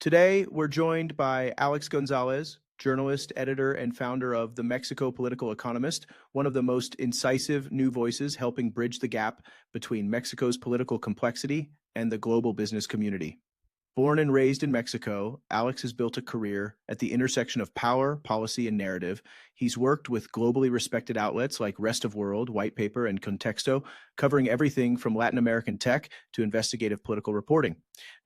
Today, we're joined by Alex Gonzalez, journalist, editor, and founder of the Mexico Political Economist, one of the most incisive new voices helping bridge the gap between Mexico's political complexity and the global business community. Born and raised in Mexico, Alex has built a career at the intersection of power, policy, and narrative. He's worked with globally respected outlets like Rest of World, White Paper, and Contexto, covering everything from Latin American tech to investigative political reporting.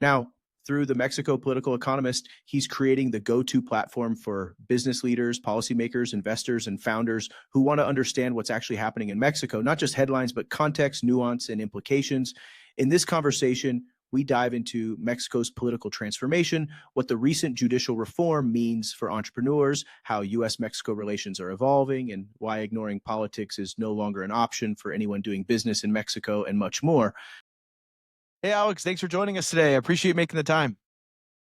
Now, through the Mexico Political Economist, he's creating the go-to platform for business leaders, policymakers, investors, and founders who want to understand what's actually happening in Mexico, not just headlines, but context, nuance, and implications. In this conversation, we dive into Mexico's political transformation, what the recent judicial reform means for entrepreneurs, how US-Mexico relations are evolving, and why ignoring politics is no longer an option for anyone doing business in Mexico, and much more. Hey, Alex, thanks for joining us today. I appreciate making the time.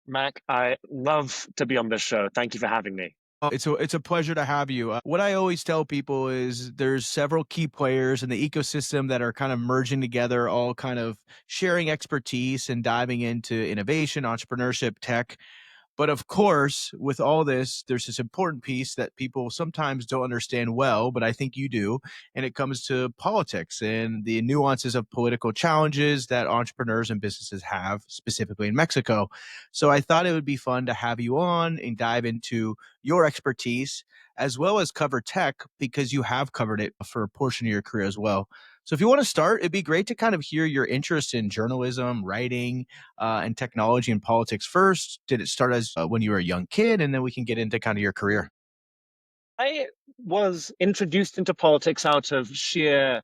Mac, I love to be on this show. Thank you for having me. Oh, it's a pleasure to have you. What I always tell people is there's several key players in the ecosystem that are kind of merging together, all kind of sharing expertise and diving into innovation, entrepreneurship, tech. But of course, with all this, there's this important piece that people sometimes don't understand well, but I think you do. And it comes to politics and the nuances of political challenges that entrepreneurs and businesses have, specifically in Mexico. So I thought it would be fun to have you on and dive into your expertise as well as cover tech because you have covered it for a portion of your career as well. So if you want to start, it'd be great to kind of hear your interest in journalism, writing, and technology and politics first? Did it start as when you were a young kid, and then we can get into kind of your career? I was introduced into politics out of sheer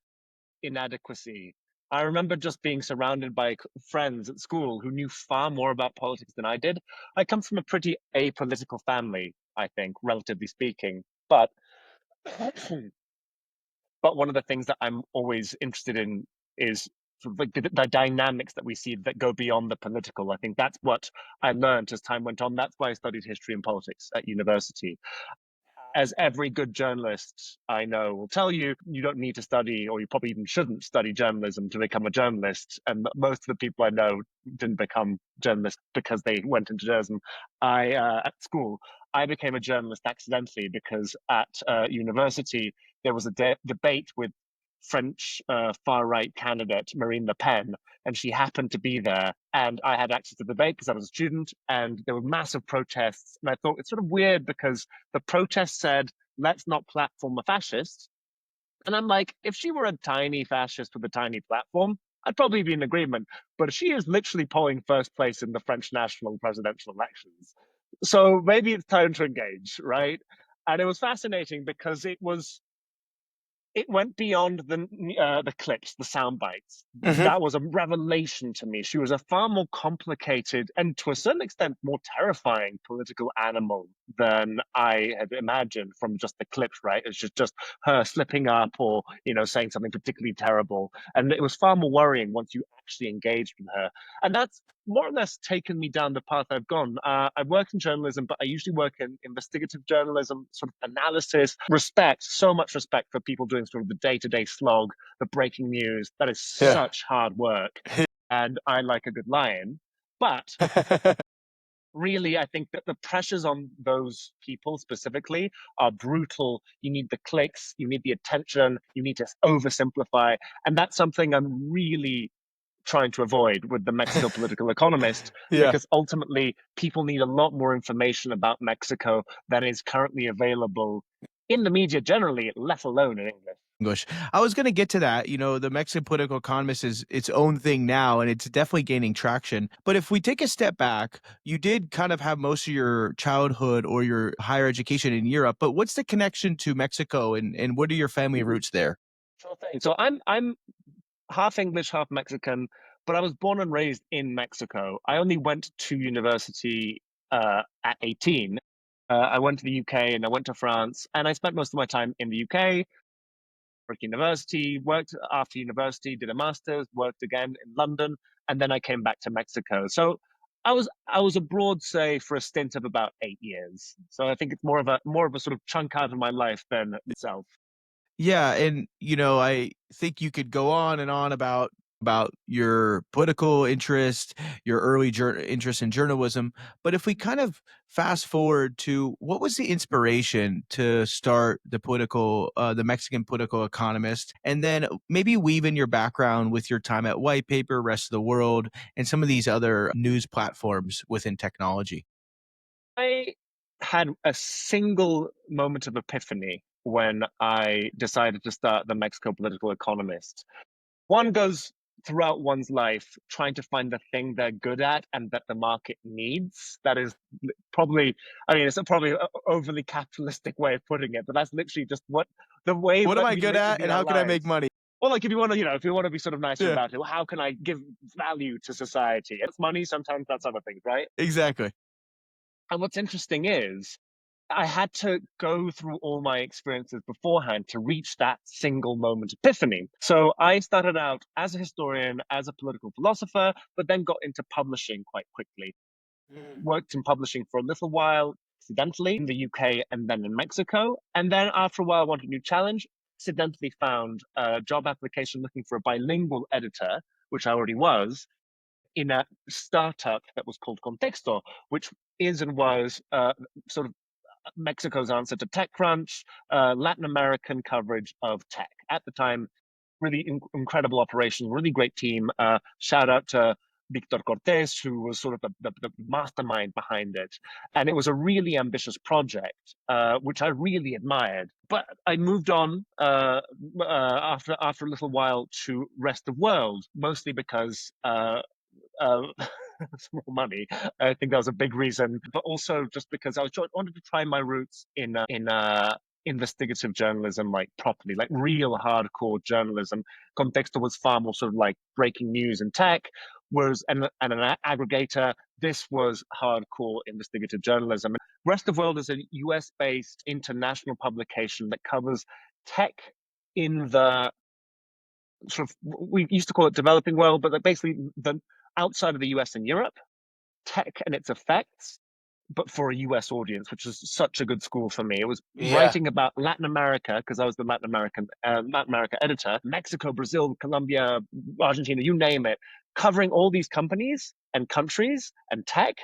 inadequacy. I remember just being surrounded by friends at school who knew far more about politics than I did. I come from a pretty apolitical family, I think, relatively speaking. But but one of the things that I'm always interested in is sort of like the dynamics that we see that go beyond the political. I think that's what I learned as time went on. That's why I studied history and politics at university. As every good journalist I know will tell you, you don't need to study, or you probably even shouldn't study journalism to become a journalist. And most of the people I know didn't become journalists because they went into journalism. At school, I became a journalist accidentally because at university there was a debate with French far right candidate Marine Le Pen, and she happened to be there. And I had access to the debate because I was a student, and there were massive protests. And I thought it's sort of weird because the protest said, let's not platform a fascist. And I'm like, if she were a tiny fascist with a tiny platform, I'd probably be in agreement. But she is literally polling first place in the French national presidential elections. So maybe it's time to engage, right? And it was fascinating because it went beyond the clips, the sound bites. Hmm. That was a revelation to me. She was a far more complicated and, to a certain extent, more terrifying political animal than I had imagined from just the clips. Right? It's just her slipping up or saying something particularly terrible, and it was far more worrying once you actually engaged with her. And that's more or less taken me down the path I've gone. I work in journalism, but I usually work in investigative journalism, sort of analysis, so much respect for people doing sort of the day-to-day slog, the breaking news. That is Yeah. such hard work. And I like a good lion. But really, I think that the pressures on those people specifically are brutal. You need the clicks, you need the attention, you need to oversimplify. And that's something I'm really trying to avoid with the Mexico Political Economist, Yeah. because ultimately people need a lot more information about Mexico than is currently available in the media generally, let alone in English. English. I was going to get to that. The Mexican political economist is its own thing now, and it's definitely gaining traction. But if we take a step back, you did kind of have most of your childhood or your higher education in Europe. But what's the connection to Mexico, and what are your family roots there? Sure thing. So I'm half English, half Mexican, but I was born and raised in Mexico. I only went to university at 18. I went to the UK and I went to France, and I spent most of my time in the UK. For university, worked after university, did a master's, worked again in London, and then I came back to Mexico. So I was abroad, say, for a stint of about 8 years. So I think it's more of a sort of chunk out of my life than itself. Yeah, and I think you could go on and on about about your political interest, your early interest in journalism. But if we kind of fast forward to what was the inspiration to start the Mexican Political Economist, and then maybe weave in your background with your time at White Paper, Rest of the World, and some of these other news platforms within technology. I had a single moment of epiphany when I decided to start the Mexico Political Economist. One goes throughout one's life trying to find the thing they're good at and that the market needs. That is probably, I mean, it's a probably overly capitalistic way of putting it, but that's literally just what the way What am that I we good at, lead and our how can I make lives. money? Well, like if you want to, if you want to be sort of nicer Yeah, about it, well, how can I give value to society? It's money, sometimes that's other things, right? exactly. And what's interesting is I had to go through all my experiences beforehand to reach that single moment epiphany. So I started out as a historian, as a political philosopher, but then got into publishing quite quickly. Worked in publishing for a little while, accidentally, in the UK and then in Mexico. And then after a while, I wanted a new challenge. Accidentally found a job application looking for a bilingual editor, which I already was, in a startup that was called Contexto, which is and was sort of Mexico's answer to TechCrunch, Latin American coverage of tech. At the time, really incredible operation, really great team. Shout out to Victor Cortes, who was sort of the mastermind behind it. And it was a really ambitious project, which I really admired. But I moved on after a little while to rest of world, mostly because uh, more money. I think that was a big reason, but also just because wanted to try my roots in investigative journalism, like properly, like real hardcore journalism. Contexto was far more sort of like breaking news and tech, whereas and an aggregator. This was hardcore investigative journalism. Rest of World is a US based international publication that covers tech in the sort of, we used to call it developing world, but basically the outside of the US and Europe, tech and its effects, but for a US audience, which was such a good school for me. It was Yeah. writing about Latin America because I was the Latin America editor, Mexico, Brazil, Colombia, Argentina, you name it, covering all these companies and countries and tech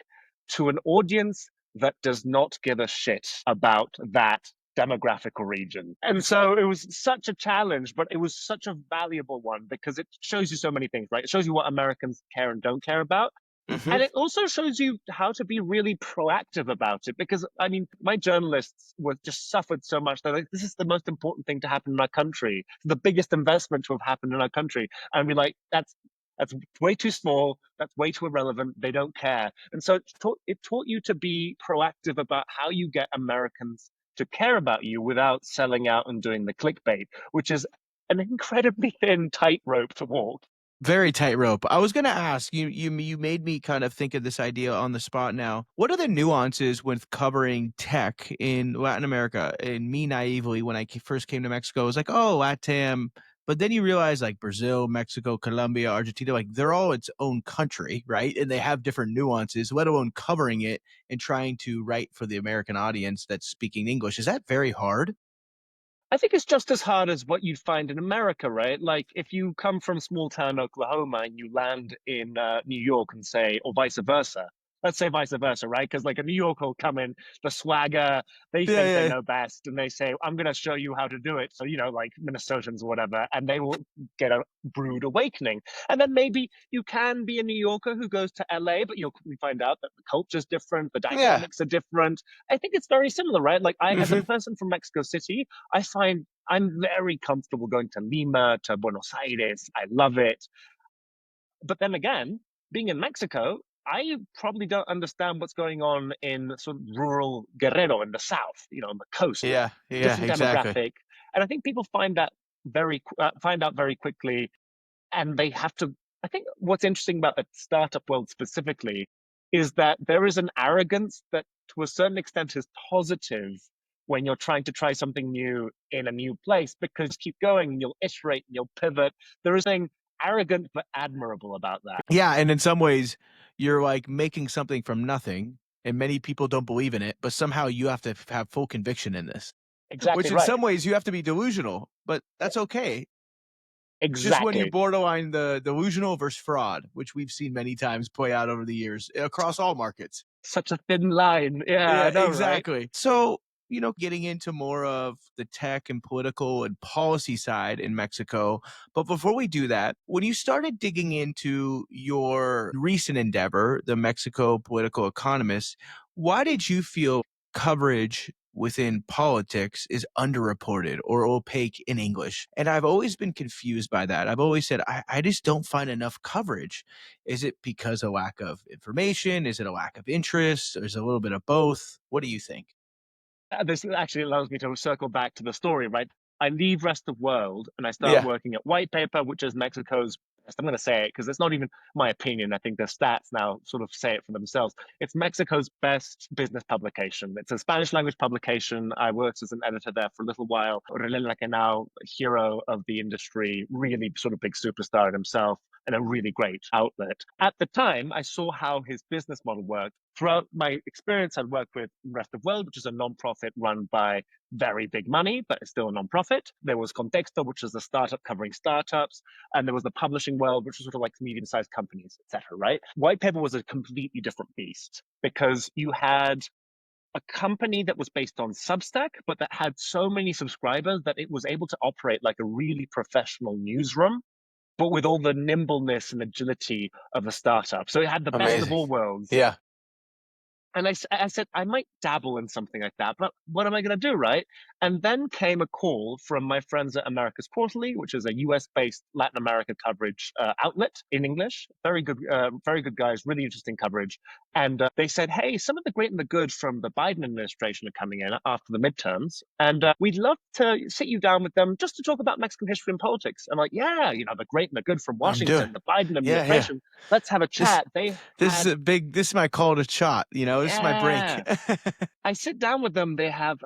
to an audience that does not give a shit about that demographic or region. And so it was such a challenge, but it was such a valuable one because it shows you so many things, right? It shows you what Americans care and don't care about. Hmm. And it also shows you how to be really proactive about it because, I mean, my journalists were just suffered so much. They're like, this is the most important thing to happen in our country, the biggest investment to have happened in our country. And we're like, that's way too small. That's way too irrelevant. They don't care. And so it taught you to be proactive about how you get Americans to care about you without selling out and doing the clickbait, which is an incredibly thin tightrope to walk. Very tightrope. I was gonna ask you. You made me kind of think of this idea on the spot. Now, what are the nuances with covering tech in Latin America? And me naively, when I first came to Mexico, I was like, "Oh, LATAM." But then you realize, like Brazil, Mexico, Colombia, Argentina, like they're all its own country, right? And they have different nuances. Let alone covering it and trying to write for the American audience that's speaking English. Is that very hard? I think it's just as hard as what you'd find in America, right? Like if you come from small town Oklahoma and you land in New York and say, or vice versa. Let's say vice versa, right? Because like a New Yorker will come in, the swagger, they Yeah, think they yeah, know best, and they say, "I'm going to show you how to do it." So like Minnesotans or whatever, and they will get a rude awakening. And then maybe you can be a New Yorker who goes to LA, but you'll find out that the culture's different, the yeah. dynamics are different. I think it's very similar, right? Like as a Hmm. person from Mexico City, I find I'm very comfortable going to Lima, to Buenos Aires. I love it. But then again, being in Mexico, I probably don't understand what's going on in sort of rural Guerrero in the south, on the coast. Yeah, yeah, Different exactly. demographic, and I think people find out very quickly, and they have to. I think what's interesting about the startup world specifically is that there is an arrogance that, to a certain extent, is positive when you're trying to try something new in a new place because you keep going and you'll iterate and you'll pivot. There is something arrogant but admirable about that. Yeah, and in some ways, you're, like, making something from nothing, and many people don't believe in it, but somehow you have to have full conviction in this, Exactly which in right. some ways you have to be delusional, but that's okay. Just when you Exactly. borderline the delusional versus fraud, which we've seen many times play out over the years across all markets. Such a thin line. Yeah, Yeah, I know, right? exactly. So, getting into more of the tech and political and policy side in Mexico. But before we do that, when you started digging into your recent endeavor, the Mexico Political Economist, why did you feel coverage within politics is underreported or opaque in English? And I've always been confused by that. I've always said, I just don't find enough coverage. Is it because of lack of information? Is it a lack of interest? Or is it a little bit of both? What do you think? This actually allows me to circle back to the story, right? I leave rest of world and I start Yeah, working at White Paper, which is Mexico's best. I'm going to say it because it's not even my opinion. I think the stats now sort of say it for themselves. It's Mexico's best business publication. It's a Spanish language publication. I worked as an editor there for a little while. Aurelien now a hero of the industry, really sort of big superstar in himself, and a really great outlet. At the time, I saw how his business model worked. Throughout my experience, I'd worked with Rest of World, which is a nonprofit run by very big money, but it's still a nonprofit. There was Contexto, which is a startup covering startups, and there was the publishing world, which was sort of like medium-sized companies, etc. Right? White Paper was a completely different beast because you had a company that was based on Substack, but that had so many subscribers that it was able to operate like a really professional newsroom, but with all the nimbleness and agility of a startup. So it had the best of amazing. all worlds. Yeah. And I said, I might dabble in something like that, but what am I going to do, right? And then came a call from my friends at America's Quarterly, which is a US-based Latin America coverage outlet in English. Very good guys, really interesting coverage. And they said, hey, some of the great and the good from the Biden administration are coming in after the midterms, and we'd love to sit you down with them just to talk about Mexican history and politics. I'm like, yeah, the great and the good from I'm doing. Washington, the Biden Yeah, yeah. administration. Let's have a This chat. They this is had, a big this is my call to shot, this is my break. yeah. I sit down with them, they have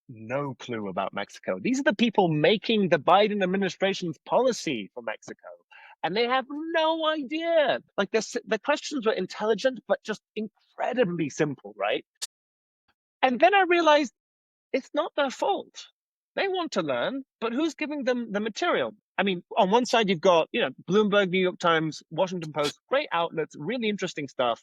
no clue about Mexico. These are the people making the Biden administration's policy for Mexico. And they have no idea. Like the questions were intelligent, but just incredibly simple, right? And then I realized it's not their fault. They want to learn, but who's giving them the material? I mean, on one side, you've got, Bloomberg, New York Times, Washington Post, great outlets, really interesting stuff.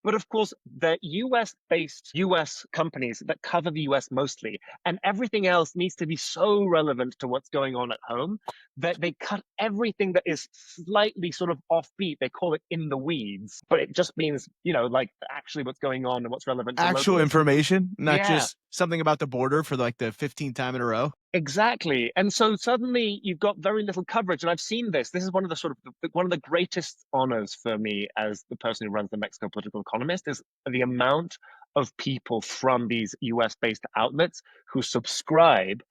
But of course, the US based US companies that cover the US mostly, and everything else needs to be so relevant to what's going on at home that they cut everything that is slightly sort of offbeat. They call it in the weeds, but it just means, like actually what's going on and what's relevant to Actual locals. information, not Yeah, just something about the border for like the 15th time in a row. exactly. And so suddenly you've got very little coverage. And I've seen this. This is one of the one of the greatest honors for me as the person who runs the Mexico Political Economist is the amount of people from these US based outlets who subscribe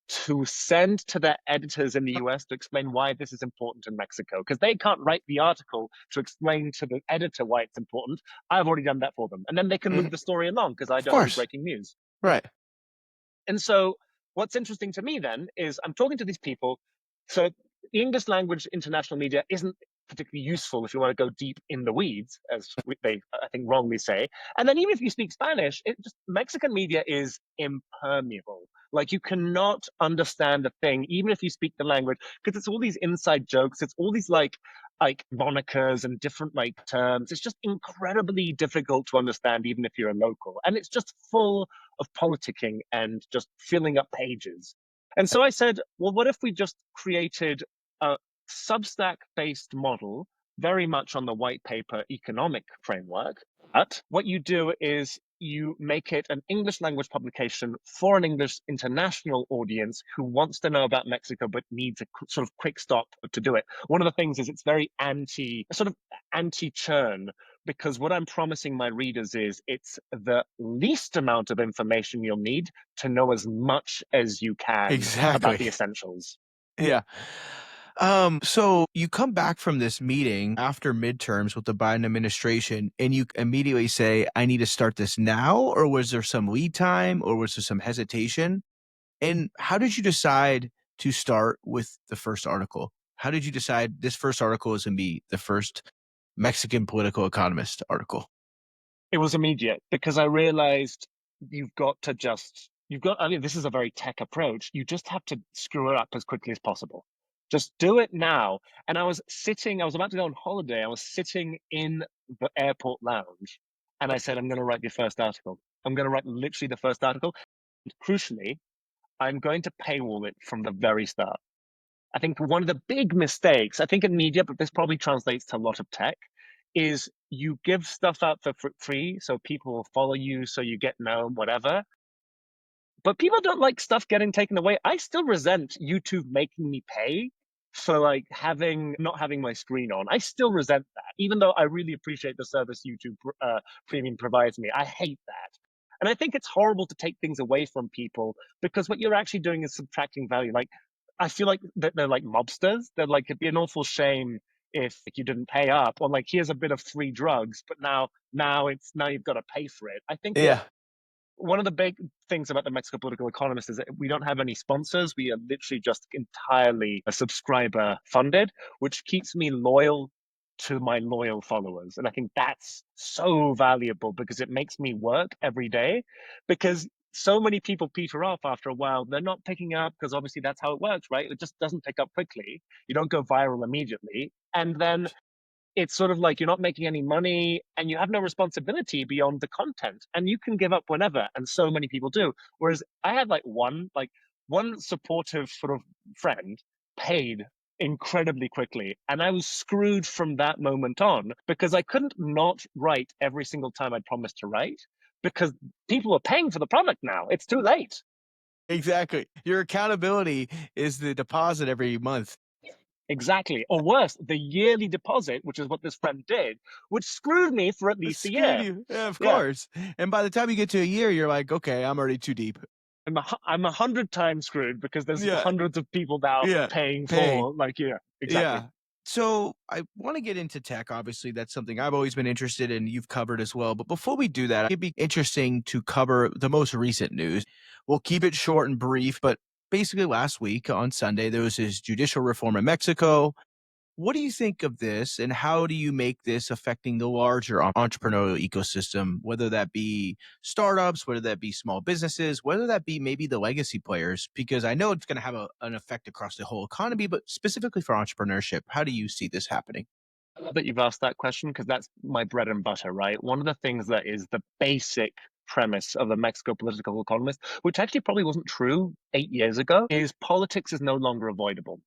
to send to their editors in the US to explain why this is important in Mexico. Because they can't write the article to explain to the editor why it's important. I've already done that for them. And then they can move Mm, the story along because I of don't do course. breaking news. Right. And so what's interesting to me then is I'm talking to these people. So the English language international media isn't particularly useful if you want to go deep in the weeds, as they, I think, wrongly say. And then even if you speak Spanish, Mexican media is impermeable. Like you cannot understand a thing, even if you speak the language, because it's all these inside jokes. It's all these like monikers and different like terms. It's just incredibly difficult to understand, even if you're a local. And it's just full of politicking and just filling up pages. And so I said, well, what if we just created a Substack based model, very much on the white paper economic framework? But what you do is you make it an English language publication for an English international audience who wants to know about Mexico but needs a sort of quick stop to do it. One of the things is it's very anti churn, because what I'm promising my readers is it's the least amount of information you'll need to know as much as you can about Exactly. the essentials. Yeah. So you come back from this meeting after midterms with the Biden administration and you immediately say, I need to start this now, or was there some lead time, or was there some hesitation? And how did you decide to start with the first article? How did you decide this first article is going to be the first Mexican political economist article? It was immediate because I realized I mean, this is a very tech approach. You just have to screw it up as quickly as possible. Just do it now. And I was about to go on holiday. I was sitting in the airport lounge and I said, I'm going to write the first article. I'm going to write literally the first article. And crucially, I'm going to paywall it from the very start. I think one of the big mistakes, I think in media, but this probably translates to a lot of tech, is you give stuff out for free so people will follow you, so you get known, whatever. But people don't like stuff getting taken away. I still resent YouTube making me pay for like having not having my screen on. I still resent that, even though I really appreciate the service YouTube Premium provides me. I hate that. And I think it's horrible to take things away from people because what you're actually doing is subtracting value. Like, I feel like they're like mobsters. They're like, it'd be an awful shame if like, you didn't pay up, or like here's a bit of free drugs, but now you've got to pay for it. I think Yeah. one of the big things about the Mexico Political Economist is that we don't have any sponsors. We are literally just entirely a subscriber funded, which keeps me loyal to my loyal followers. And I think that's so valuable because it makes me work every day because so many people peter off after a while. They're not picking up because obviously that's how it works, right? It just doesn't pick up quickly. You don't go viral immediately. And then it's sort of like you're not making any money and you have no responsibility beyond the content and you can give up whenever, and so many people do. Whereas I had one supportive sort of friend paid incredibly quickly and I was screwed from that moment on because I couldn't not write every single time I'd promised to write because people are paying for the product now. It's too late. Exactly. Your accountability is the deposit every month. Exactly. Or worse, the yearly deposit, which is what this friend did, which screwed me for at least a Screwed year. you. Yeah, of Yeah. course. And by the time you get to a year, you're like, okay, I'm already too deep. I'm 100 times screwed because there's Yeah. hundreds of people now Yeah. paying Paying. for like, yeah, exactly. Yeah. So I want to get into tech. Obviously, that's something I've always been interested in. You've covered as well. But before we do that, it'd be interesting to cover the most recent news. We'll keep it short and brief, but basically last week on Sunday, there was this judicial reform in Mexico. What do you think of this, and how do you make this affecting the larger entrepreneurial ecosystem, whether that be startups, whether that be small businesses, whether that be maybe the legacy players? Because I know it's going to have an effect across the whole economy, but specifically for entrepreneurship, how do you see this happening? I love that you've asked that question because that's my bread and butter, right? One of the things that is the basic premise of the Mexico Political Economist, which actually probably wasn't true 8 years ago, is politics is no longer avoidable.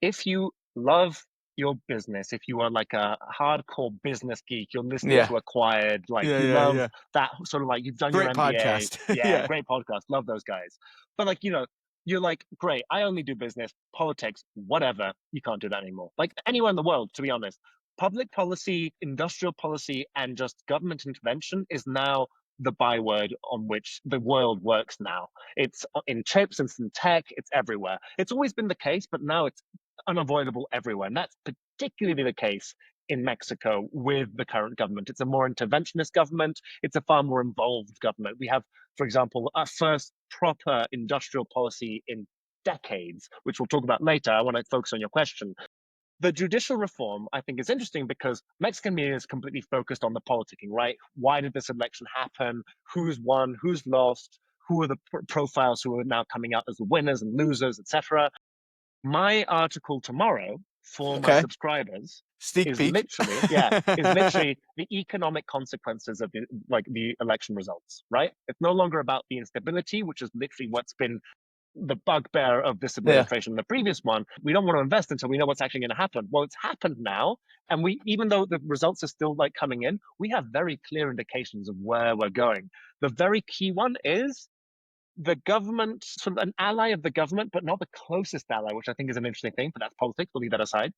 If you love your business, if you are like a hardcore business geek, you're listening Yeah. to Acquired, like Yeah. you Yeah. love Yeah. that sort of like you've done your Great MBA. podcast. Yeah, Yeah. great podcast. Love those guys. But like, you're like, great, I only do business, politics, whatever. You can't do that anymore. Like anywhere in the world, to be honest, public policy, industrial policy, and just government intervention is now the byword on which the world works now. It's in chips, it's in tech, it's everywhere. It's always been the case, but now it's unavoidable everywhere. And that's particularly the case in Mexico with the current government. It's a more interventionist government, it's a far more involved government. We have, for example, our first proper industrial policy in decades, which we'll talk about later. I want to focus on your question. The judicial reform, I think, is interesting because Mexican media is completely focused on the politicking, right? Why did this election happen? Who's won? Who's lost? Who are the profiles who are now coming out as the winners and losers, etc.? My article tomorrow for my Okay. subscribers Sneak is peek. literally, yeah, is literally the economic consequences of the election results, right? It's no longer about the instability, which is literally what's been the bugbear of this Yeah. administration and the previous one. We don't want to invest until we know what's actually going to happen. Well, it's happened now, and we, even though the results are still like coming in, we have very clear indications of where we're going. The very key one is the government, sort of an ally of the government, but not the closest ally, which I think is an interesting thing. But that's politics. We'll leave that aside.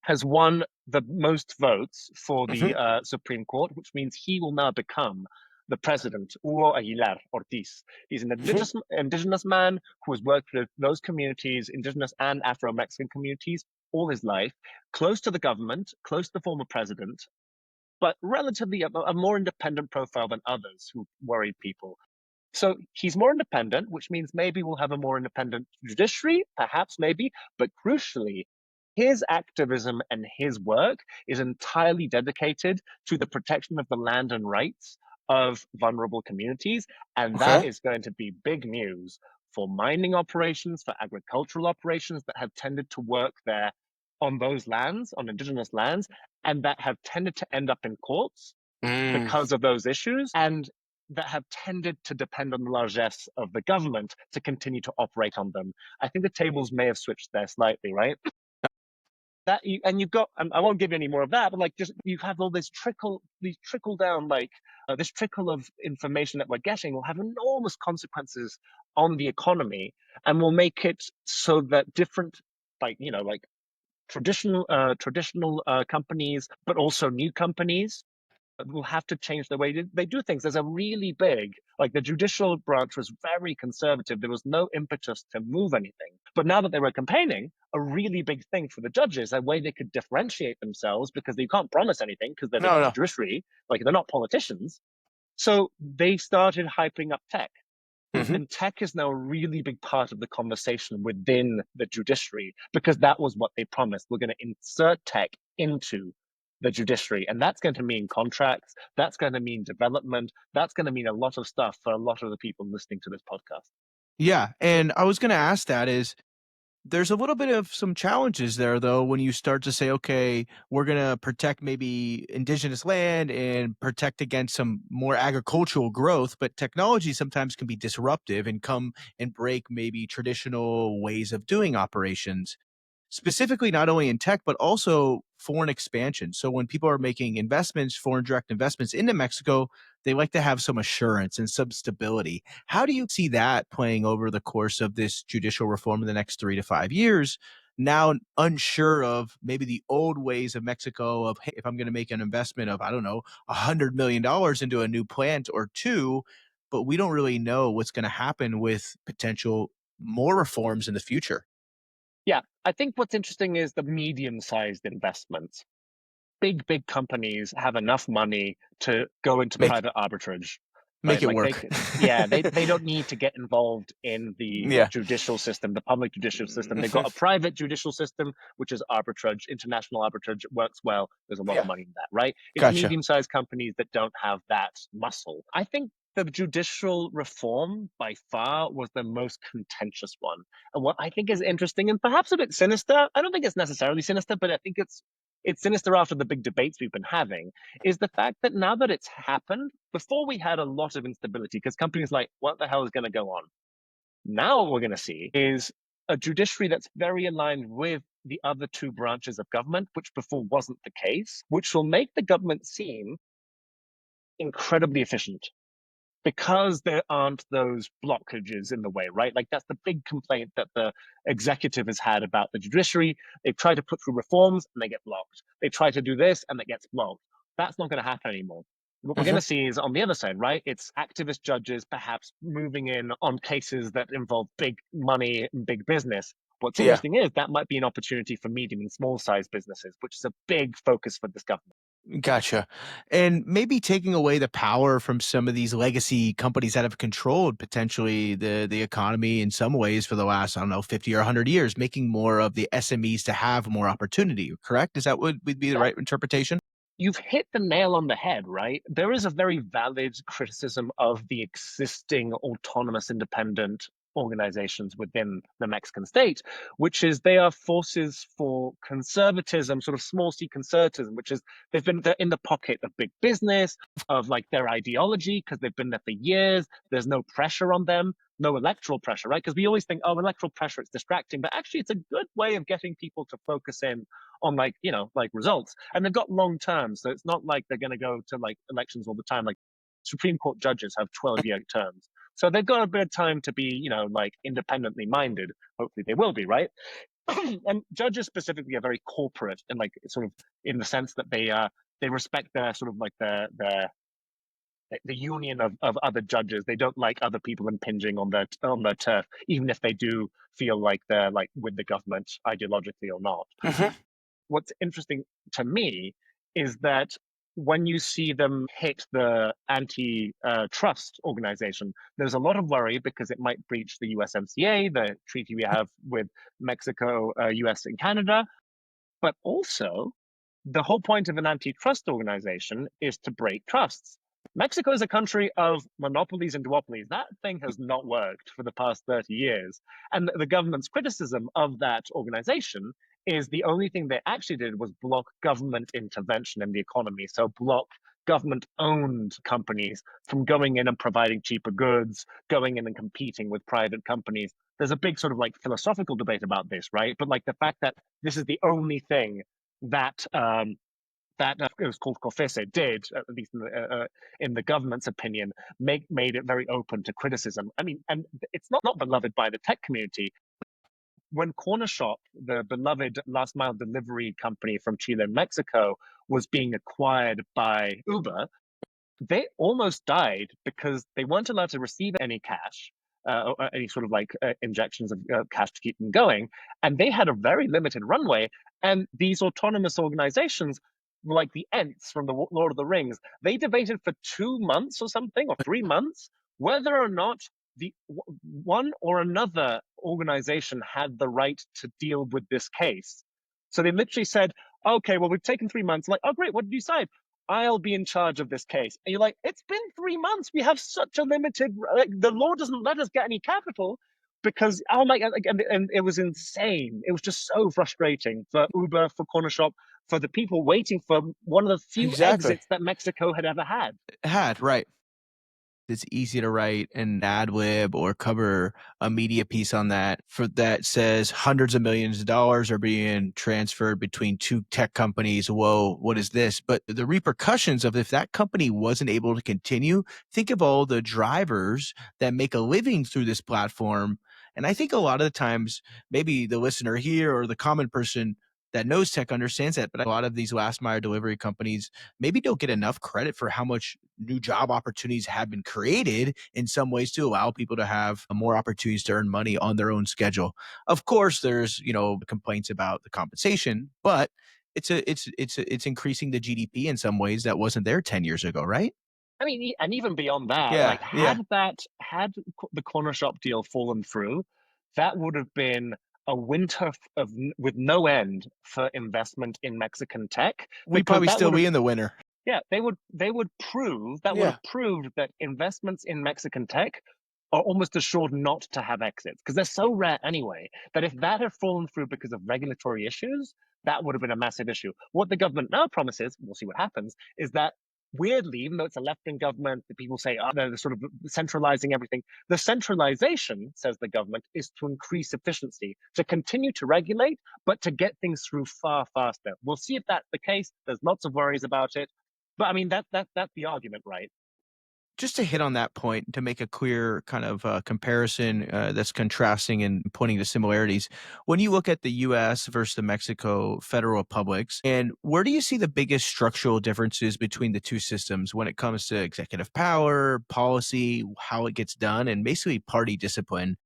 Has won the most votes for the Mhm. Supreme Court, which means he will now become the president, Hugo Aguilar Ortiz. He's an Mhm. indigenous man who has worked with those communities, indigenous and Afro Mexican communities, all his life, close to the government, close to the former president, but relatively a more independent profile than others who worried people. So he's more independent, which means maybe we'll have a more independent judiciary, perhaps, maybe, but crucially, his activism and his work is entirely dedicated to the protection of the land and rights of vulnerable communities. And that Okay. is going to be big news for mining operations, for agricultural operations that have tended to work there on those lands, on indigenous lands, and that have tended to end up in courts Mm. because of those issues, and that have tended to depend on the largesse of the government to continue to operate on them. I think the tables may have switched there slightly, right? That you, and you've got, I won't give you any more of that, but like just you have all these trickle down, like this trickle of information that we're getting will have enormous consequences on the economy, and will make it so that different, like like traditional companies, but also new companies will have to change the way they do things. There's a really big, like the judicial branch was very conservative. There was no impetus to move anything. But now that they were campaigning, a really big thing for the judges, a way they could differentiate themselves because they can't promise anything because they're the No, no. judiciary, like they're not politicians. So they started hyping up tech. Hmm. And tech is now a really big part of the conversation within the judiciary because that was what they promised. We're going to insert tech into the judiciary. And that's going to mean contracts. That's going to mean development. That's going to mean a lot of stuff for a lot of the people listening to this podcast. Yeah, and I was going to ask that is there's a little bit of some challenges there though when you start to say, okay, we're going to protect maybe indigenous land and protect against some more agricultural growth, but technology sometimes can be disruptive and come and break maybe traditional ways of doing operations, specifically not only in tech but also foreign expansion. So when people are making investments, foreign direct investments into Mexico, they like to have some assurance and some stability. How do you see that playing over the course of this judicial reform in the next 3 to 5 years? Now unsure of maybe the old ways of Mexico of, hey, if I'm going to make an investment of, I don't know, $100 million into a new plant or two, but we don't really know what's going to happen with potential more reforms in the future. Yeah, I think what's interesting is the medium-sized investments. Big companies have enough money to go into Make private arbitrage, make right? it Like work. yeah, they don't need to get involved in the Yeah. judicial system, the public judicial system. They've got Mhm. a private judicial system, which is arbitrage, international arbitrage. It works well. There's a lot of Yeah. money in that, right? It's Gotcha. medium-sized companies that don't have that muscle. I think the judicial reform by far was the most contentious one. And what I think is interesting and perhaps a bit sinister, I don't think it's necessarily sinister, but I think it's sinister after the big debates we've been having, is the fact that now that it's happened, before we had a lot of instability because companies like, what the hell is going to go on? Now what we're going to see is a judiciary that's very aligned with the other two branches of government, which before wasn't the case, which will make the government seem incredibly efficient because there aren't those blockages in the way, right? Like that's the big complaint that the executive has had about the judiciary. They've tried to put through reforms and they get blocked. They try to do this and it gets blocked. That's not going to happen anymore. What we're going Mhm. to see is on the other side, right? It's activist judges perhaps moving in on cases that involve big money and big business. What's Yeah. interesting is that might be an opportunity for medium and small size businesses, which is a big focus for this government. Gotcha. And maybe taking away the power from some of these legacy companies that have controlled potentially the economy in some ways for the last, I don't know, 50 or 100 years, making more of the SMEs to have more opportunity, correct? Is that what would be the right interpretation? You've hit the nail on the head, right? There is a very valid criticism of the existing autonomous independent organizations within the Mexican state, which is they are forces for conservatism, sort of small c conservatism, which is they're in the pocket of big business, of like their ideology, because they've been there for years. There's no pressure on them, no electoral pressure, right? Because we always think, oh, electoral pressure, it's distracting, but actually it's a good way of getting people to focus in on like like results, and they've got long terms, so it's not like they're going to go to like elections all the time. Like Supreme Court judges have 12-year terms, so they've got a bit of time to be like independently minded. Hopefully they will be, right? And judges specifically are very corporate and like sort of in the sense that they respect their sort of like the union of other judges. They don't like other people impinging on their turf, even if they do feel like they're like with the government ideologically or not. Mhm. What's interesting to me is that when you see them hit the anti-trust organization, there's a lot of worry because it might breach the USMCA, the treaty we have with Mexico, US, and Canada. But also, the whole point of an antitrust organization is to break trusts. Mexico is a country of monopolies and duopolies. That thing has not worked for the past 30 years. And the government's criticism of that organization is the only thing they actually did was block government intervention in the economy. So, block government owned companies from going in and providing cheaper goods, going in and competing with private companies. There's a big sort of like philosophical debate about this, right? But like the fact that this is the only thing that it was called COFECE did, at least in the government's opinion, made it very open to criticism. I mean, and it's not beloved by the tech community. When Cornershop, the beloved last mile delivery company from Chile and Mexico, was being acquired by Uber, they almost died because they weren't allowed to receive any cash, or any sort of like injections of cash to keep them going. And they had a very limited runway. And these autonomous organizations, like the Ents from the Lord of the Rings, they debated for 2 months or something, or 3 months, whether or not the one or another organization had the right to deal with this case. So they literally said, okay, well, we've taken 3 months. Like, oh, great, what did you decide? I'll be in charge of this case. And you're like, it's been 3 months. We have such a limited, like, the law doesn't let us get any capital because, oh my God, and it was insane. It was just so frustrating for Uber, for Cornershop, for the people waiting for one of the few Exactly. exits that Mexico had ever had. Had, right. It's easy to write an ad lib or cover a media piece on that for that says hundreds of millions of dollars are being transferred between two tech companies. Whoa, what is this? But the repercussions of if that company wasn't able to continue, think of all the drivers that make a living through this platform. And I think a lot of the times, maybe the listener here or the common person that knows tech understands that, but a lot of these last mile delivery companies maybe don't get enough credit for how much new job opportunities have been created in some ways to allow people to have more opportunities to earn money on their own schedule. Of course, there's complaints about the compensation, but it's increasing the GDP in some ways that wasn't there 10 years ago, right? I mean, and even beyond that, Yeah, like yeah. had the corner shop deal fallen through, that would have been a winter of with no end for investment in Mexican tech, We because probably that still would have, be in the winter. yeah, they would Yeah. have proved that investments in Mexican tech are almost assured not to have exits because they're so rare anyway, that if that had fallen through because of regulatory issues, that would have been a massive issue. What the government now promises, we'll see what happens, is that weirdly, even though it's a left-wing government, the people say, oh, they're sort of centralizing everything. The centralization, says the government, is to increase efficiency, to continue to regulate, but to get things through far faster. We'll see if that's the case. There's lots of worries about it. But I mean, that's the argument, right? Just to hit on that point, to make a clear kind of comparison that's contrasting and pointing to similarities, when you look at the U.S. versus the Mexico federal republics, and where do you see the biggest structural differences between the two systems when it comes to executive power, policy, how it gets done, and basically party discipline?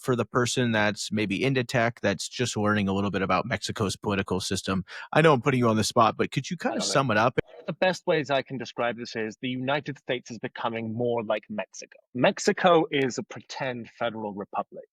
For the person that's maybe into tech, that's just learning a little bit about Mexico's political system. I know I'm putting you on the spot, but could you kind I of love it. sum it up? The best ways I can describe this is the United States is becoming more like Mexico. Mexico is a pretend federal republic.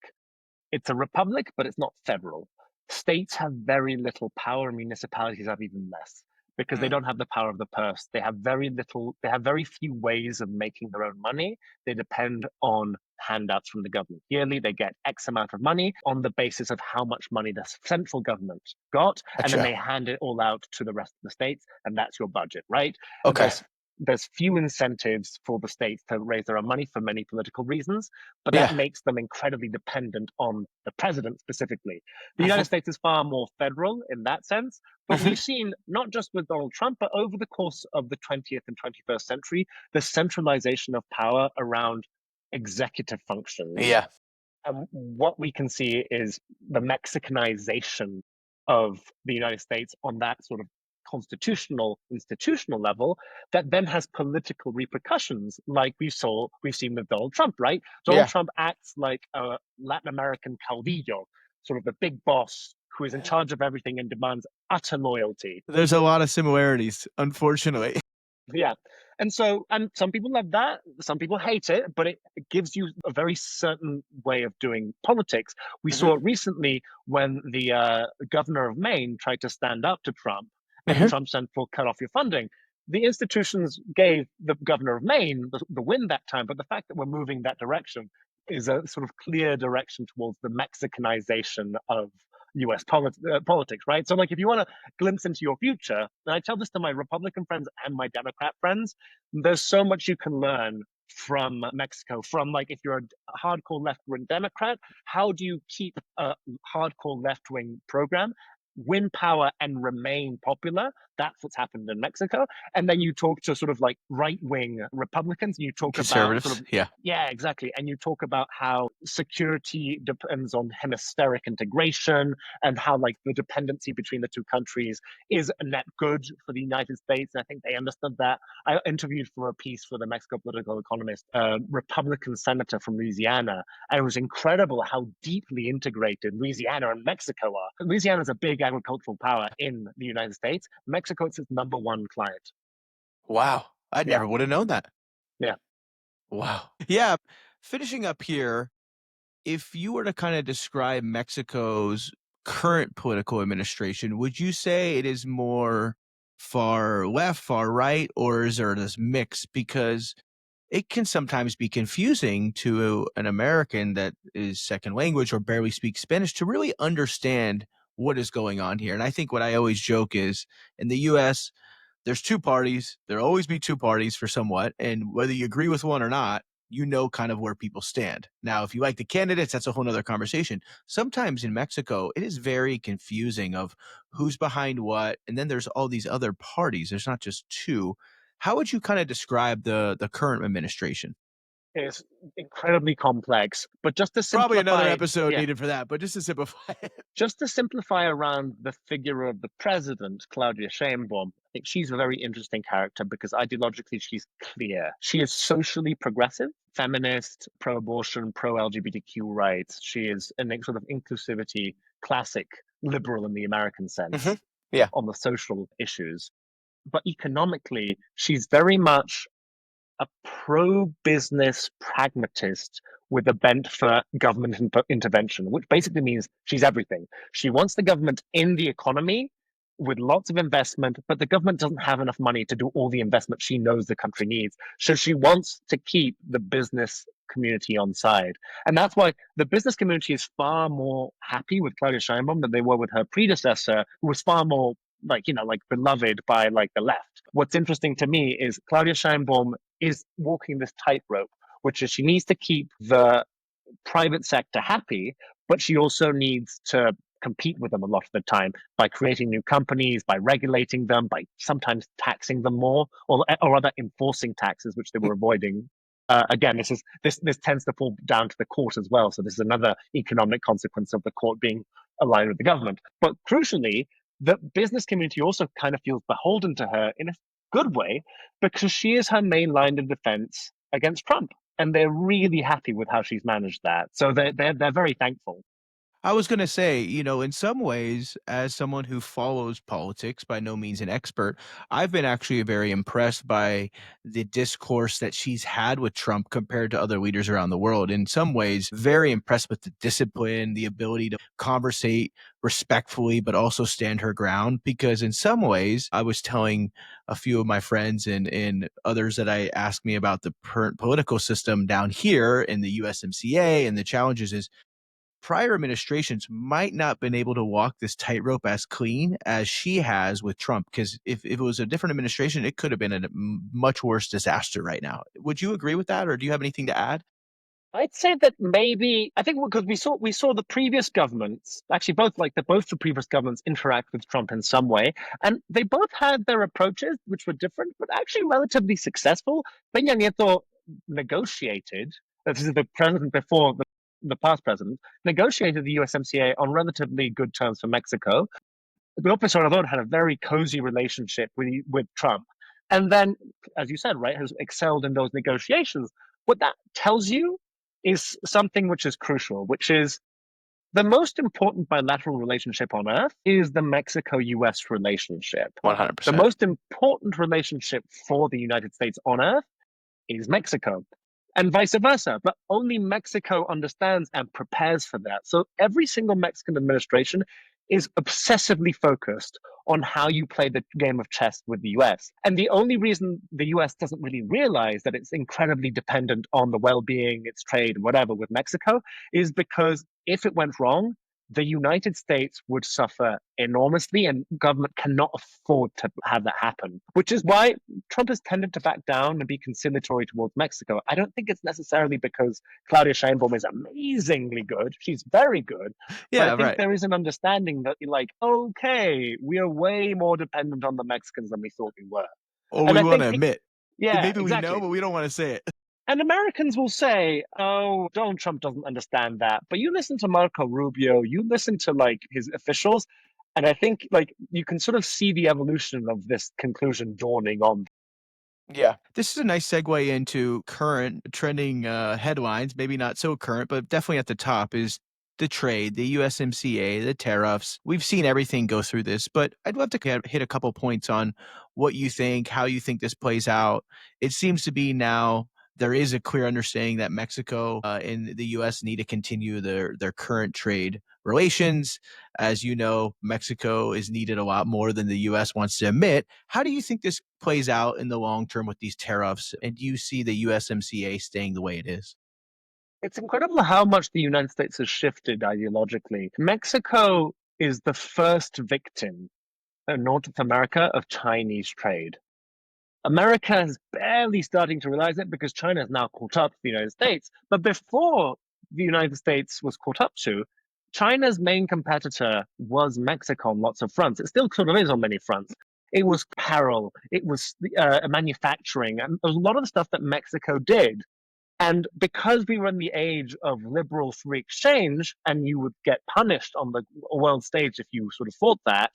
It's a republic, but it's not federal. States have very little power, municipalities have even less because they Mm, don't have the power of the purse. They have very little, they have very few ways of making their own money. They depend on handouts from the government. Yearly, they get X amount of money on the basis of how much money the central government got, and then gotcha. they hand it all out to the rest of the states, and that's your budget, right? Okay. There's few incentives for the states to raise their own money for many political reasons, but that Yeah. makes them incredibly dependent on the president specifically. The United Mhm, States is far more federal in that sense, but mhm. we've seen not just with Donald Trump, but over the course of the 20th and 21st century, the centralization of power around executive functions. Yeah. And what we can see is the Mexicanization of the United States on that sort of constitutional institutional level that then has political repercussions like we've seen with Donald Trump, right? Donald Yeah. Trump acts like a Latin American caudillo, sort of the big boss who is in charge of everything and demands utter loyalty. There's a lot of similarities, unfortunately. Yeah. And some people love that, some people hate it, but it gives you a very certain way of doing politics. We Mhm, saw it recently when the governor of Maine tried to stand up to Trump, and mhm. Trump said, "Well, cut off your funding." the institutions gave the governor of Maine the win that time, but the fact that we're moving that direction is a sort of clear direction towards the Mexicanization of US politics, right? So, like, if you want to glimpse into your future, and I tell this to my Republican friends and my Democrat friends, there's so much you can learn from Mexico. From, like, if you're a hardcore left wing Democrat, how do you keep a hardcore left wing program, win power, and remain popular? That's what's happened in Mexico. And then you talk to sort of like right wing Republicans, and you talk about sort Conservatives, of, yeah. yeah, exactly. And you talk about how security depends on hemispheric integration, and how, like, the dependency between the two countries is a net good for the United States. And I think they understood that. I interviewed for a piece for the Mexico Political Economist, a Republican senator from Louisiana, and it was incredible how deeply integrated Louisiana and Mexico are. Louisiana is a big agricultural power in the United States. Mexico is its number one client. Wow. I Yeah, never would have known that. yeah. Wow. Yeah. Finishing up here, if you were to kind of describe Mexico's current political administration, would you say it is more far left, far right, or is there this mix? Because it can sometimes be confusing to an American that is second language or barely speaks Spanish to really understand what is going on here. And I think what I always joke is in the US, there's two parties. There'll always be two parties for somewhat. And whether you agree with one or not, you know kind of where people stand. Now, if you like the candidates, that's a whole nother conversation. Sometimes in Mexico, it is very confusing of who's behind what. And then there's all these other parties. There's not just two. How would you kind of describe the current administration? It's incredibly complex, but just to Probably another simplify, episode yeah, needed for that, but just to simplify it. just to simplify around the figure of the president, Claudia Sheinbaum, I think she's a very interesting character because ideologically she's clear. She is socially progressive, feminist, pro-abortion, pro-LGBTQ rights. She is a sort of inclusivity, classic liberal in the American Hmm. sense Yeah. on the social issues. But economically, she's very much a pro-business pragmatist with a bent for government intervention, which basically means she's everything. She wants the government in the economy with lots of investment, but the government doesn't have enough money to do all the investment she knows the country needs. So she wants to keep the business community on side. And that's why the business community is far more happy with Claudia Sheinbaum than they were with her predecessor, who was far more, like, like, beloved by, like, the left. What's interesting to me is Claudia Sheinbaum is walking this tightrope, which is she needs to keep the private sector happy, but she also needs to compete with them a lot of the time by creating new companies, by regulating them, by sometimes taxing them more, or rather enforcing taxes, which they were avoiding. Again, this tends to fall down to the court as well. So this is another economic consequence of the court being aligned with the government. But crucially, the business community also kind of feels beholden to her in a good way because she is her main line of defense against Trump, and they're really happy with how she's managed that. So they're very thankful. I was going to say, in some ways, as someone who follows politics, by no means an expert, I've been actually very impressed by the discourse that she's had with Trump compared to other leaders around the world. In some ways, very impressed with the discipline, the ability to conversate respectfully, but also stand her ground. Because in some ways, I was telling a few of my friends and others that I asked me about the current political system down here in the USMCA and the challenges is prior administrations might not been able to walk this tightrope as clean as she has with Trump. Because if it was a different administration, it could have been a much worse disaster right now. Would you agree with that, or do you have anything to add? I'd say that maybe I think because we saw the previous governments, actually both the previous governments interact with Trump in some way, and they both had their approaches which were different, but actually relatively successful. Peña Nieto negotiated. This is the president before the past president negotiated the USMCA on relatively good terms for Mexico. López Obrador had a very cozy relationship with Trump, and then, as you said, right, has excelled in those negotiations. What that tells you is something which is crucial, which is the most important bilateral relationship on earth is the Mexico-US relationship. The 100%. most important relationship for the United States on earth is Mexico, and vice versa. But only Mexico understands and prepares for that. So every single Mexican administration is obsessively focused on how you play the game of chess with the US. And the only reason the US doesn't really realize that it's incredibly dependent on the well being, its trade, whatever with Mexico is because if it went wrong, the United States would suffer enormously, and government cannot afford to have that happen, which is why Trump has tended to back down and be conciliatory towards Mexico. I don't think it's necessarily because Claudia Sheinbaum is amazingly good. She's very good. But I Yeah, think right. there is an understanding that you're like, okay, we are way more dependent on the Mexicans than we thought we were. Or And we I want to think, admit. yeah, Maybe we know, exactly. but we don't want to say it. And Americans will say, oh, Donald Trump doesn't understand that. But you listen to Marco Rubio, you listen to like his officials, and I think like you can sort of see the evolution of this conclusion dawning on. Yeah. This is a nice segue into current trending headlines, maybe not so current, but definitely at the top is the trade, the USMCA, the tariffs. We've seen everything go through this, but I'd love to hit a couple points on what you think, how you think this plays out. It seems to be now there is a clear understanding that Mexico and the US need to continue their current trade relations. As you know, Mexico is needed a lot more than the US wants to admit. How do you think this plays out in the long term with these tariffs? And do you see the USMCA staying the way it is? It's incredible how much the United States has shifted ideologically. Mexico is the first victim in North America of Chinese trade. America is barely starting to realize it because China has now caught up to the United States. But before the United States was caught up to, China's main competitor was Mexico on lots of fronts. It still sort of is on many fronts. It was apparel, it was manufacturing, and there was a lot of the stuff that Mexico did. And because we were in the age of liberal free exchange, and you would get punished on the world stage if you sort of fought that,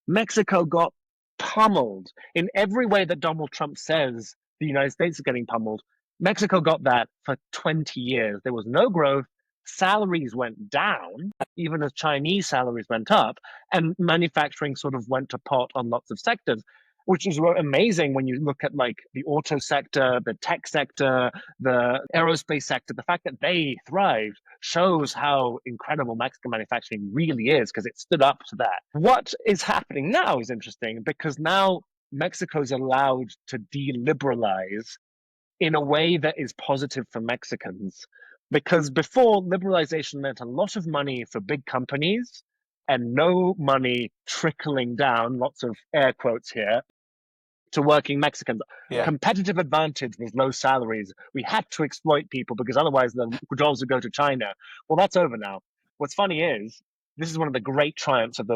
Mexico got pummeled in every way that Donald Trump says the United States is getting pummeled. Mexico got that for 20 years. There was no growth. Salaries went down, even as Chinese salaries went up, and manufacturing sort of went to pot on lots of sectors, which is amazing when you look at like the auto sector, the tech sector, the aerospace sector. The fact that they thrived shows how incredible Mexican manufacturing really is because it stood up to that. What is happening now is interesting because now Mexico's allowed to deliberalize in a way that is positive for Mexicans. Because before, liberalization meant a lot of money for big companies and no money trickling down, lots of air quotes here, to working Mexicans. Yeah. Competitive advantage was low salaries. We had to exploit people because otherwise the jobs would go to China. Well, that's over now. What's funny is this is one of the great triumphs of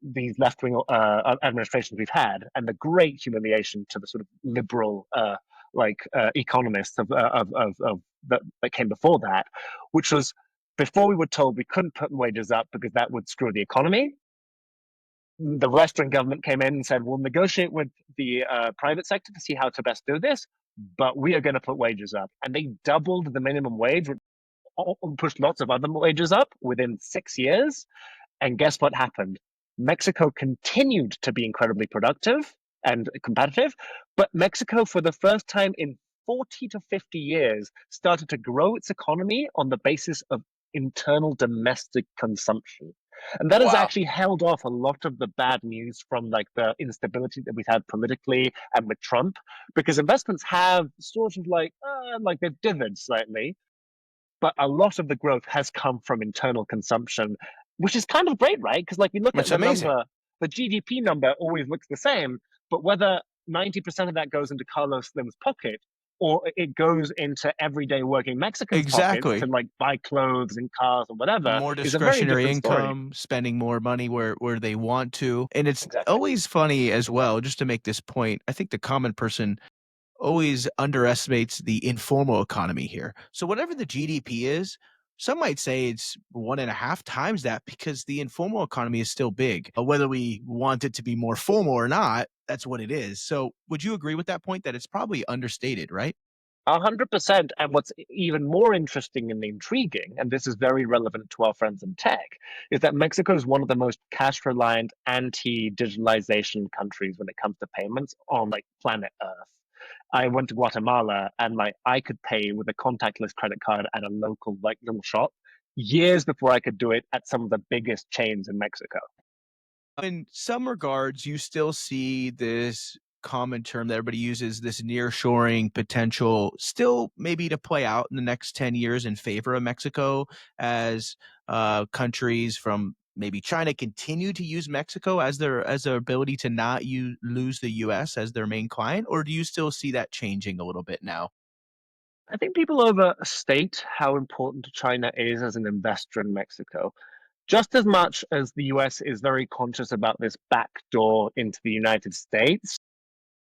these left wing administrations we've had, and the great humiliation to the sort of liberal economists that came before that, which was before we were told we couldn't put wages up because that would screw the economy. The Western government came in and said, we'll negotiate with the private sector to see how to best do this, but we are going to put wages up. And they doubled the minimum wage, pushed lots of other wages up within 6 years. And guess what happened? Mexico continued to be incredibly productive and competitive, but Mexico, for the first time in 40 to 50 years, started to grow its economy on the basis of internal domestic consumption. And that has Wow. actually held off a lot of the bad news from like the instability that we've had politically and with Trump, because investments have sort of like they've dithered slightly, but a lot of the growth has come from internal consumption, which is kind of great, right? Because like you look at It's the amazing. number, the GDP number always looks the same, but whether 90% of that goes into Carlos Slim's pocket or it goes into everyday working Mexicans' pockets to Exactly. like buy clothes and cars and whatever More is a very discretionary different story. income, spending more money where they want to. And it's Exactly. always funny as well, just to make this point. I think the common person always underestimates the informal economy here. So whatever the GDP is, some might say it's one and a half times that because the informal economy is still big. Whether we want it to be more formal or not, that's what it is. So would you agree with that point that it's probably understated, right? 100%. And what's even more interesting and intriguing, and this is very relevant to our friends in tech, is that Mexico is one of the most cash reliant anti digitalization countries when it comes to payments on like planet Earth. I went to Guatemala and like I could pay with a contactless credit card at a local like little shop years before I could do it at some of the biggest chains in Mexico. In some regards, you still see this common term that everybody uses, this nearshoring potential, still maybe to play out in the next 10 years in favor of Mexico as countries from maybe China continue to use Mexico as their ability to not lose the US as their main client, or do you still see that changing a little bit now? I think people overstate how important China is as an investor in Mexico. Just as much as the US is very conscious about this backdoor into the United States,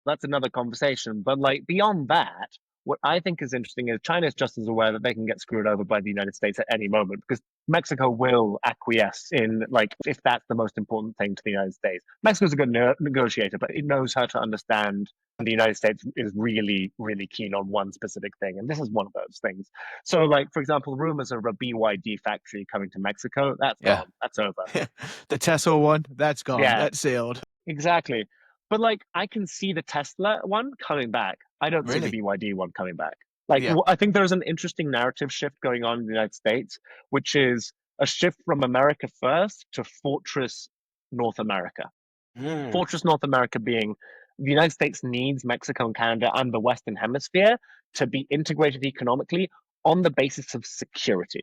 that's another conversation. But like beyond that, what I think is interesting is China is just as aware that they can get screwed over by the United States at any moment because Mexico will acquiesce in like if that's the most important thing to the United States. Mexico's a good negotiator, but it knows how to understand when the United States is really, really keen on one specific thing, and this is one of those things. So, like for example, rumors of a BYD factory coming to Mexico, that's Yeah. gone, that's over. The Tesla one, that's gone. Yeah, That sailed. exactly. But like I can see the Tesla one coming back. I don't see the Really? BYD one coming back. Like Yeah. I think there's an interesting narrative shift going on in the United States, which is a shift from America first to Fortress North America. Mm. Fortress North America being the United States needs Mexico and Canada and the Western Hemisphere to be integrated economically on the basis of security.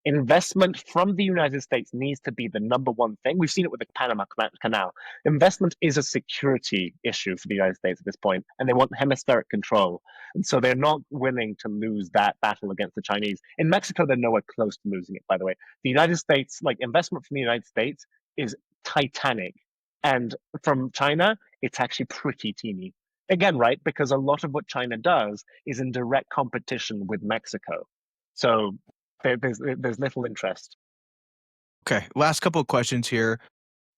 Investment from the United States needs to be the number one thing. We've seen it with the Panama Canal. Investment is a security issue for the United States at this point, and they want hemispheric control. And so they're not willing to lose that battle against the Chinese. In Mexico, they're nowhere close to losing it, by the way. The United States, like investment from the United States, is titanic. And from China, it's actually pretty teeny. Again, right? Because a lot of what China does is in direct competition with Mexico. So there's little interest. Okay. Last couple of questions here.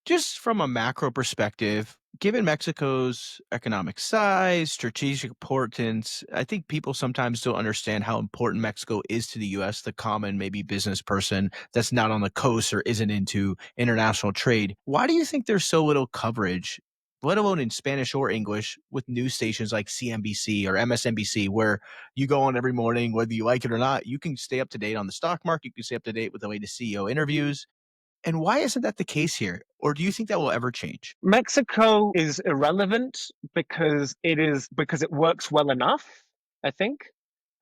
Just from a macro perspective, given Mexico's economic size, strategic importance, I think people sometimes don't understand how important Mexico is to the US, the common maybe business person that's not on the coast or isn't into international trade. Why do you think there's so little coverage, let alone in Spanish or English, with news stations like CNBC or MSNBC, where you go on every morning, whether you like it or not, you can stay up to date on the stock market, you can stay up to date with the latest CEO interviews, and why isn't that the case here? Or do you think that will ever change? Mexico is irrelevant because it works well enough, I think.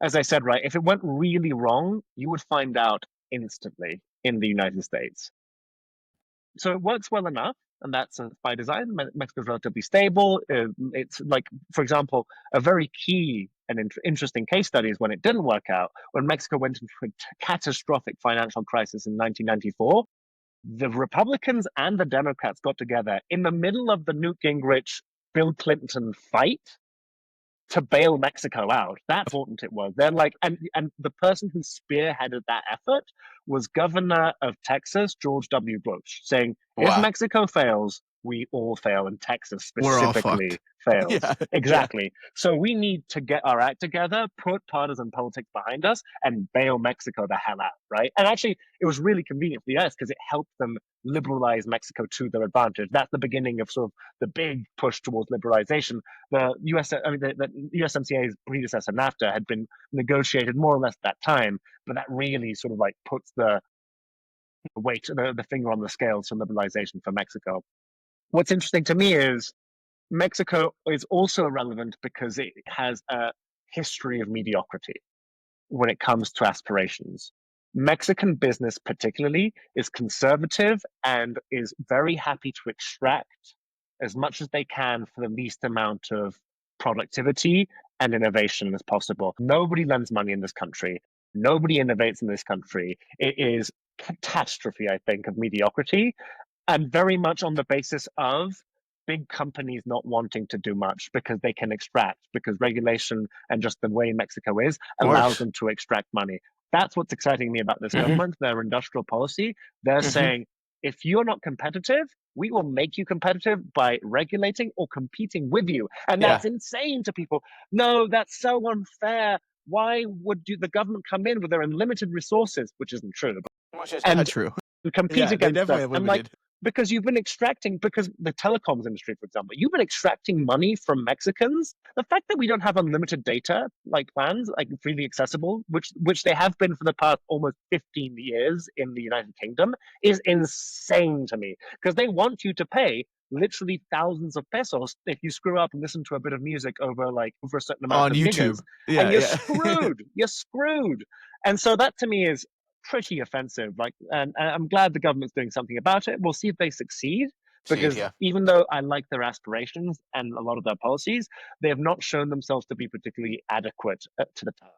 As I said, right, if it went really wrong, you would find out instantly in the United States. So it works well enough, and that's by design. Mexico's relatively stable. It's like, for example, a very key and interesting case study is when it didn't work out, when Mexico went into a catastrophic financial crisis in 1994. The Republicans and the Democrats got together in the middle of the Newt Gingrich Bill Clinton fight to bail Mexico out. That's how important it was. They're like, and the person who spearheaded that effort was Governor of Texas, George W. Bush, saying, if Wow. Mexico fails, we all fail, and Texas We're all fucked. specifically fails. Yeah. Yeah. Exactly. So we need to get our act together, put partisan politics behind us, and bail Mexico the hell out, right? And actually, it was really convenient for the US because it helped them liberalize Mexico to their advantage. That's the beginning of sort of the big push towards liberalization. The USMCA's predecessor NAFTA had been negotiated more or less at that time, but that really sort of like puts the the finger on the scales for liberalization for Mexico. What's interesting to me is Mexico is also relevant because it has a history of mediocrity when it comes to aspirations. Mexican business, particularly, is conservative and is very happy to extract as much as they can for the least amount of productivity and innovation as possible. Nobody lends money in this country. Nobody innovates in this country. It is catastrophe, I think, of mediocrity, and very much on the basis of big companies not wanting to do much because they can extract, because regulation and just the way Mexico is Of allows course. them to extract money. That's what's exciting me about this Hmm. government, their industrial policy. They're Hmm. saying, if you're not competitive, we will make you competitive by regulating or competing with you. And Yeah. that's insane to people. No, that's so unfair. Why would the government come in with their unlimited resources, which isn't true, Which is not and true. compete Yeah, they against definitely us? have And like, limited. because you've been extracting, because the telecoms industry, for example, you've been extracting money from Mexicans. The fact that we don't have unlimited data like plans, like freely accessible, which they have been for the past almost 15 years in the United Kingdom, is insane to me, because they want you to pay literally thousands of pesos if you screw up and listen to a bit of music over a certain amount On of YouTube. gigas, and Yeah, you're yeah. screwed. You're screwed. And so that to me is pretty offensive. And I'm glad the government's doing something about it. We'll see if they succeed, See, because yeah. even though I like their aspirations and a lot of their policies, they have not shown themselves to be particularly adequate to the task.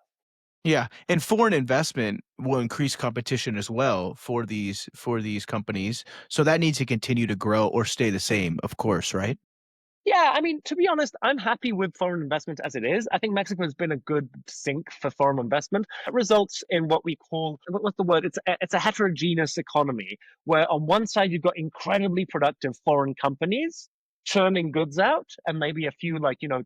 Yeah, and foreign investment will increase competition as well for these companies, so that needs to continue to grow or stay the same, of course, right? Yeah, I mean, to be honest, I'm happy with foreign investment as it is. I think Mexico has been a good sink for foreign investment. It results in what we call, what's the word? It's a heterogeneous economy where on one side you've got incredibly productive foreign companies churning goods out, and maybe a few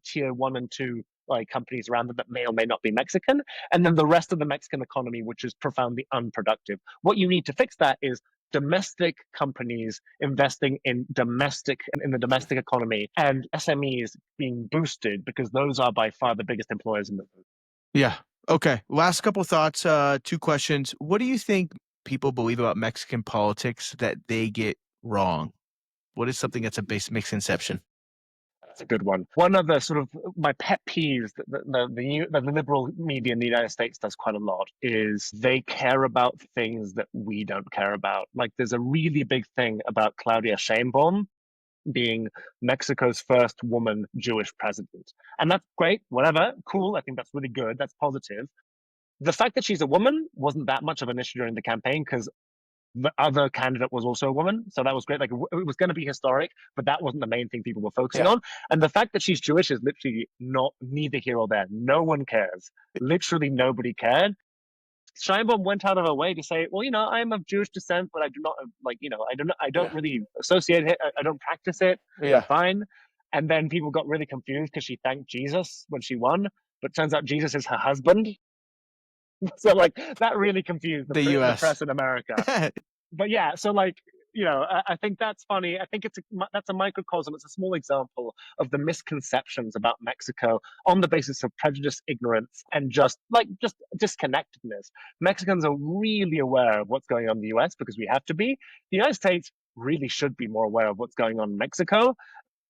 tier one and two companies around them that may or may not be Mexican, and then the rest of the Mexican economy, which is profoundly unproductive. What you need to fix that is domestic companies investing in the domestic economy, and SMEs being boosted, because those are by far the biggest employers in the world. Yeah. Okay. Last couple thoughts, 2 questions. What do you think people believe about Mexican politics that they get wrong? What is something that's a base misconception? That's a good one. One of the sort of my pet peeves that the liberal media in the United States does quite a lot is they care about things that we don't care about. Like there's a really big thing about Claudia Sheinbaum being Mexico's first woman Jewish president. And that's great, whatever, cool. I think that's really good. That's positive. The fact that she's a woman wasn't that much of an issue during the campaign, because the other candidate was also a woman. So that was great. Like it was going to be historic, but that wasn't the main thing people were focusing Yeah. on. And the fact that she's Jewish is literally not neither here or there. No one cares. Literally nobody cared. Scheinbaum went out of her way to say, well, I'm of Jewish descent, but I do not I don't Yeah. really associate it. I don't practice it. Yeah. Fine. And then people got really confused because she thanked Jesus when she won, but turns out Jesus is her husband. So that really confused The the US. press in America. But yeah, so I think that's funny. I think that's a microcosm. It's a small example of the misconceptions about Mexico on the basis of prejudice, ignorance, and just disconnectedness. Mexicans are really aware of what's going on in the US because we have to be. The United States really should be more aware of what's going on in Mexico.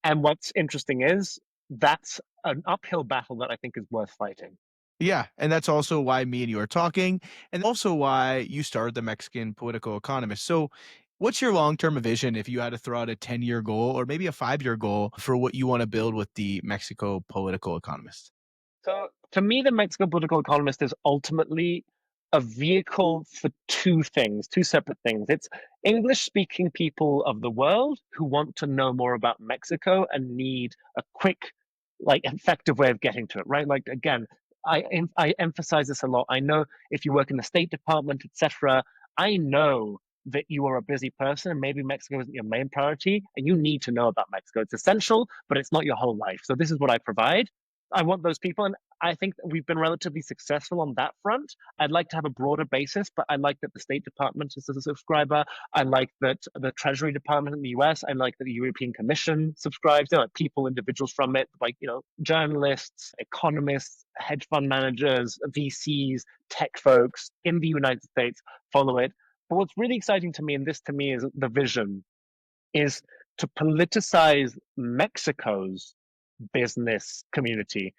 And what's interesting is that's an uphill battle that I think is worth fighting. Yeah, and that's also why me and you are talking, and also why you started the Mexican Political Economist. So, what's your long-term vision if you had to throw out a 10-year goal or maybe a 5-year goal for what you want to build with the Mexico Political Economist? So to me, the Mexican political economist is ultimately a vehicle for two things, two separate things. It's English speaking people of the world who want to know more about Mexico and need a quick, effective way of getting to it, right? Like, again, I emphasize this a lot. I know if you work in the State Department, etc., I know that you are a busy person and maybe Mexico isn't your main priority and you need to know about Mexico. It's essential, but it's not your whole life. So this is what I provide. I want those people. And I think that we've been relatively successful on that front. I'd like to have a broader basis, but I like that the State Department is a subscriber. I like that the Treasury Department in the US, I like that the European Commission subscribes, like people, individuals from it, journalists, economists, hedge fund managers, VCs, tech folks in the United States follow it. But what's really exciting to me, and this to me is the vision, is to politicize Mexico's business community.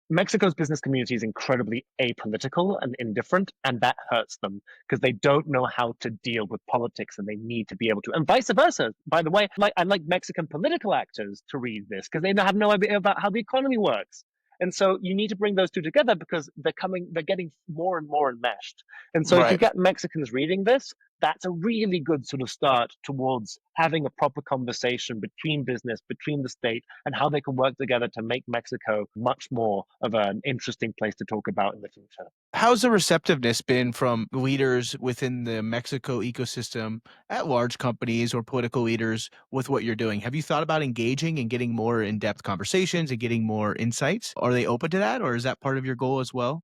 Mexico's business community is incredibly apolitical and indifferent, and that hurts them because they don't know how to deal with politics and they need to be able to. And vice versa, by the way, I like Mexican political actors to read this because they have no idea about how the economy works. And so you need to bring those two together because they're getting more and more enmeshed. And so if you Right. get Mexicans reading this, that's a really good sort of start towards having a proper conversation between business, between the state, and how they can work together to make Mexico much more of an interesting place to talk about in the future. How's the receptiveness been from leaders within the Mexico ecosystem at large companies or political leaders with what you're doing? Have you thought about engaging and getting more in-depth conversations and getting more insights? Are they open to that, or is that part of your goal as well?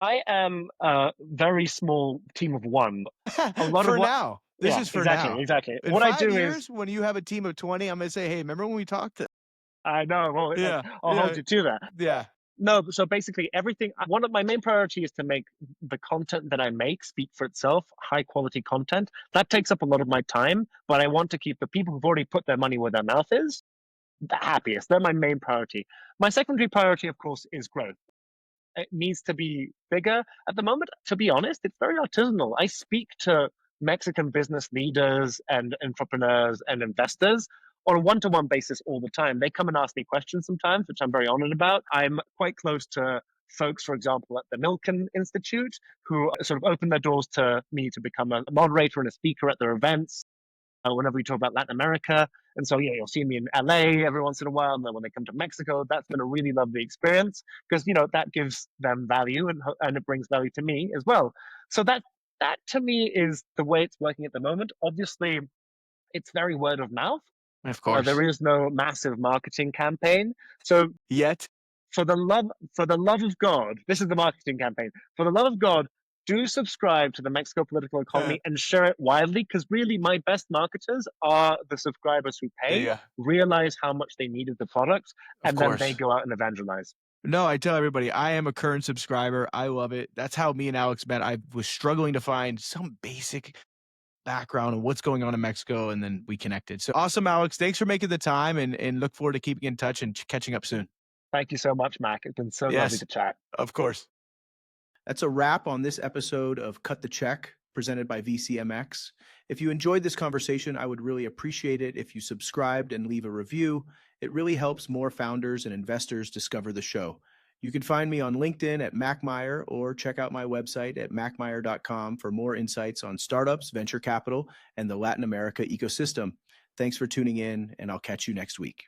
I am a very small team of one. A lot of For what now. This Yeah, is for exactly, now. exactly. In What I 5 do is years, when you have a team of 20, I'm gonna say, "Hey, remember when we talked?" I know, well, Yeah, I'll hold yeah, you to that. yeah. No, so basically everything one of my main priority is to make the content that I make speak for itself, high quality content. That takes up a lot of my time, but I want to keep the people who've already put their money where their mouth is the happiest. They're my main priority. My secondary priority, of course, is growth. It needs to be bigger. At the moment, to be honest, it's very artisanal. I speak to Mexican business leaders and entrepreneurs and investors on a one-to-one basis all the time. They come and ask me questions sometimes, which I'm very honored about. I'm quite close to folks, for example, at the Milken Institute, who sort of open their doors to me to become a moderator and a speaker at their events whenever we talk about Latin America. And so, yeah, you'll see me in LA every once in a while. And then when they come to Mexico, that's been a really lovely experience because, that gives them value and it brings value to me as well. So that to me is the way it's working at the moment. Obviously, it's very word of mouth. Of There course. is no massive marketing campaign. So Yet. for the love of God, this is the marketing campaign. For the love of God, do subscribe to the Mexico Political Economy and share it widely because really my best marketers are the subscribers who pay, Yeah, realize how much they needed the product, of and then they course. go out and evangelize. No, I tell everybody I am a current subscriber. I love it. That's how me and Alex met. I was struggling to find some basic background of what's going on in Mexico, and then we connected. So awesome, Alex. Thanks for making the time, and look forward to keeping in touch and catching up soon. Thank you so much, Mac. It's been so lovely Yes, to chat. of course. That's a wrap on this episode of Cut the Check, presented by VCMX. If you enjoyed this conversation, I would really appreciate it if you subscribed and leave a review. It really helps more founders and investors discover the show. You can find me on LinkedIn at MacMeyer or check out my website at macmeyer.com for more insights on startups, venture capital, and the Latin America ecosystem. Thanks for tuning in, and I'll catch you next week.